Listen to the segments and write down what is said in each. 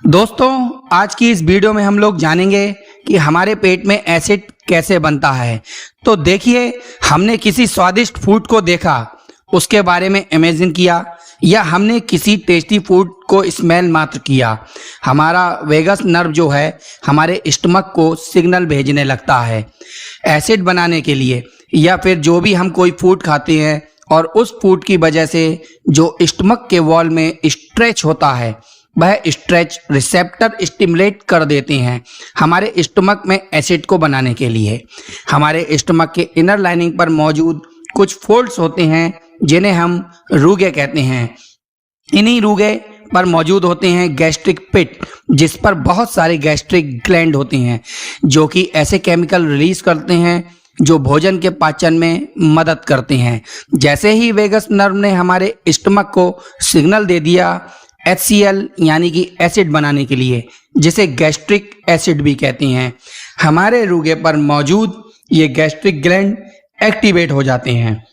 दोस्तों, आज की इस वीडियो में हम लोग जानेंगे कि हमारे पेट में एसिड कैसे बनता है। तो देखिए, हमने किसी स्वादिष्ट फूड को देखा, उसके बारे में इमेजिन किया, या हमने किसी टेस्टी फूड को स्मेल मात्र किया, हमारा वेगस नर्व जो है हमारे स्टमक को सिग्नल भेजने लगता है एसिड बनाने के लिए। या फिर जो भी हम कोई फूड खाते हैं और उस फूड की वजह से जो स्टमक के वॉल में स्ट्रेच होता है, वह स्ट्रेच रिसेप्टर स्टिमुलेट कर देते हैं हमारे स्टमक में एसिड को बनाने के लिए। हमारे स्टमक के इनर लाइनिंग पर मौजूद कुछ फोल्ड्स होते हैं जिन्हें हम रूगे कहते हैं। इन्हीं रूगे पर मौजूद होते हैं गैस्ट्रिक पिट, जिस पर बहुत सारे गैस्ट्रिक ग्लैंड होते हैं जो कि ऐसे केमिकल रिलीज करते हैं जो भोजन के पाचन में मदद करते हैं। जैसे ही वेगस नर्व ने हमारे स्टमक को सिग्नल दे दिया HCl यानी कि एसिड बनाने के लिए, जिसे गैस्ट्रिक एसिड भी कहते हैं, हमारे रूगे पर मौजूद ये गैस्ट्रिक ग्लैंड एक्टिवेट हो जाते हैं।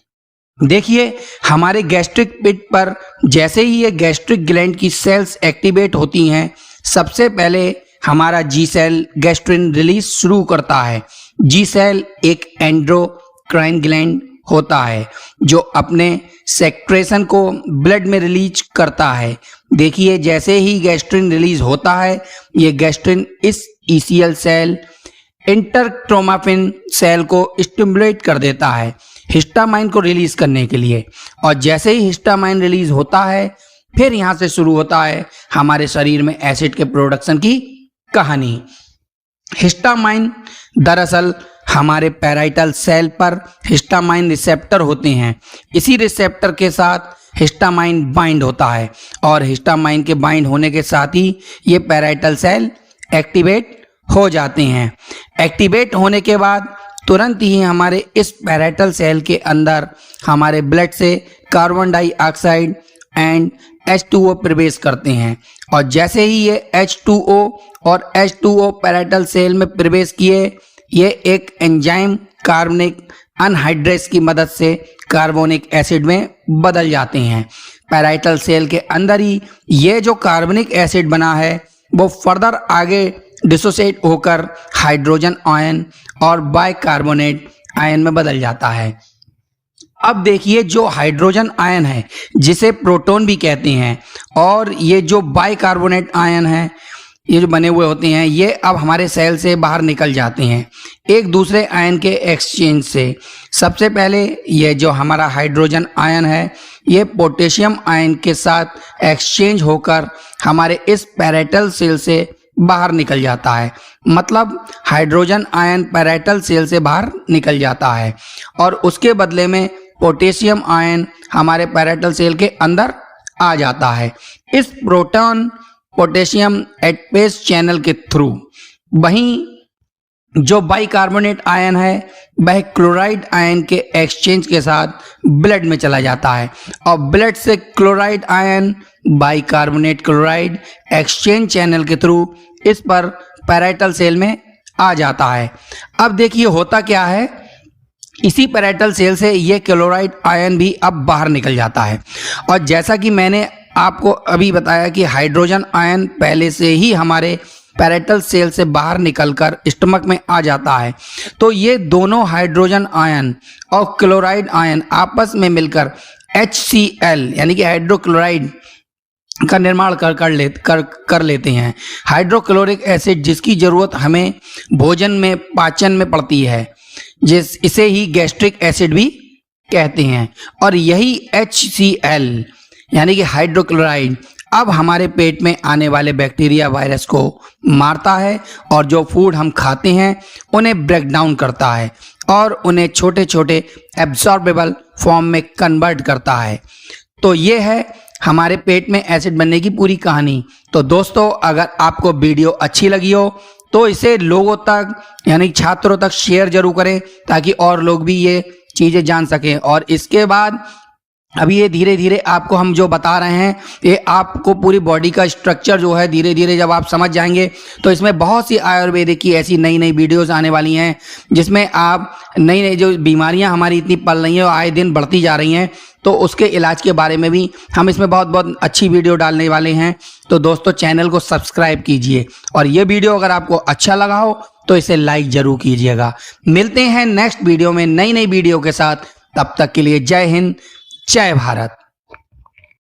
देखिए, हमारे गैस्ट्रिक पिट पर जैसे ही ये गैस्ट्रिक ग्लैंड की सेल्स एक्टिवेट होती हैं, सबसे पहले हमारा जी सेल गैस्ट्रिन रिलीज शुरू करता है। जी सेल एक एंडोक्राइन ग्लैंड होता है जो अपने सेक्रेशन को ब्लड में रिलीज करता है। देखिए, जैसे ही गैस्ट्रिन रिलीज होता है, ये गैस्ट्रिन इस ECL सेल इंटरक्रोमाफिन सेल को स्टिमुलेट कर देता है हिस्टामाइन को रिलीज करने के लिए। और जैसे ही हिस्टामाइन रिलीज होता है, फिर यहाँ से शुरू होता है हमारे शरीर में एसिड के प्रोडक्शन की कहानी। हिस्टामाइन दरअसल हमारे पैराइटल सेल पर हिस्टामाइन रिसेप्टर होते हैं। इसी रिसेप्टर के साथ हिस्टामाइन बाइंड होता है और हिस्टामाइन के बाइंड होने के साथ ही ये पैराइटल सेल एक्टिवेट हो जाते हैं। एक्टिवेट होने के बाद तुरंत ही हमारे इस पैराइटल सेल के अंदर हमारे ब्लड से कार्बन डाइऑक्साइड एंड H2O प्रवेश करते हैं। और जैसे ही ये H2O और H2O पैराइटल सेल में प्रवेश किए, ये एक एंजाइम कार्बनिक अनहाइड्रेस की मदद से कार्बोनिक एसिड में बदल जाते हैं। पैराइटल सेल के अंदर ही ये जो कार्बनिक एसिड बना है वो फर्दर आगे डिसोसिएट होकर हाइड्रोजन आयन और बाइकार्बोनेट आयन में बदल जाता है। अब देखिए, जो हाइड्रोजन आयन है जिसे प्रोटॉन भी कहते हैं, और ये जो बाइकार्बोनेट आयन है, ये जो बने हुए होते हैं, ये अब हमारे सेल से बाहर निकल जाते हैं एक दूसरे आयन के एक्सचेंज से। सबसे पहले ये जो हमारा हाइड्रोजन आयन है, ये पोटेशियम आयन के साथ एक्सचेंज होकर हमारे इस पैराइटल सेल से बाहर निकल जाता है। मतलब हाइड्रोजन आयन पैराइटल सेल से बाहर निकल जाता है और उसके बदले में पोटेशियम आयन हमारे पैराइटल सेल के अंदर आ जाता है। इस प्रोटॉन पोटेशियम एडपेस चैनल के थ्रू। वहीं जो बाइकार्बोनेट आयन है वह क्लोराइड आयन के एक्सचेंज के साथ ब्लड में चला जाता है और ब्लड से chloride ion bicarbonate chloride exchange channel के थ्रू इस पर पैराइटल सेल में आ जाता है। अब देखिए, होता क्या है, इसी पैराइटल सेल से ये क्लोराइड आयन भी अब बाहर निकल जाता है। और जैसा कि मैंने आपको अभी बताया कि हाइड्रोजन आयन पहले से ही हमारे पैराइटल सेल से बाहर निकलकर स्टमक में आ जाता है, तो ये दोनों हाइड्रोजन आयन और क्लोराइड आयन आपस में मिलकर HCl यानी कि हाइड्रोक्लोराइड का निर्माण कर लेते हैं। हाइड्रोक्लोरिक एसिड, जिसकी जरूरत हमें भोजन में पाचन में पड़ती है, इसे ही गैस्ट्रिक एसिड भी कहते हैं। और यही HCl यानी कि हाइड्रोक्लोराइड अब हमारे पेट में आने वाले बैक्टीरिया वायरस को मारता है और जो फूड हम खाते हैं उन्हें ब्रेक डाउन करता है और उन्हें छोटे छोटे एब्जॉर्बेबल फॉर्म में कन्वर्ट करता है। तो ये है हमारे पेट में एसिड बनने की पूरी कहानी। तो दोस्तों, अगर आपको वीडियो अच्छी लगी हो तो इसे लोगों तक यानी छात्रों तक शेयर जरूर करें ताकि और लोग भी ये चीज़ें जान सकें। और इसके बाद अभी ये धीरे धीरे आपको हम जो बता रहे हैं, ये आपको पूरी बॉडी का स्ट्रक्चर जो है धीरे धीरे जब आप समझ जाएंगे तो इसमें बहुत सी आयुर्वेदिक की ऐसी नई नई वीडियोस आने वाली हैं जिसमें आप नई नई जो बीमारियां हमारी इतनी पल रही हैं और आए दिन बढ़ती जा रही हैं, तो उसके इलाज के बारे में भी हम इसमें बहुत बहुत अच्छी वीडियो डालने वाले हैं। तो दोस्तों चैनल को सब्सक्राइब कीजिए और ये वीडियो अगर आपको अच्छा लगा हो तो इसे लाइक जरूर कीजिएगा। मिलते हैं नेक्स्ट वीडियो में नई नई वीडियो के साथ, तब तक के लिए जय हिंद, जय भारत।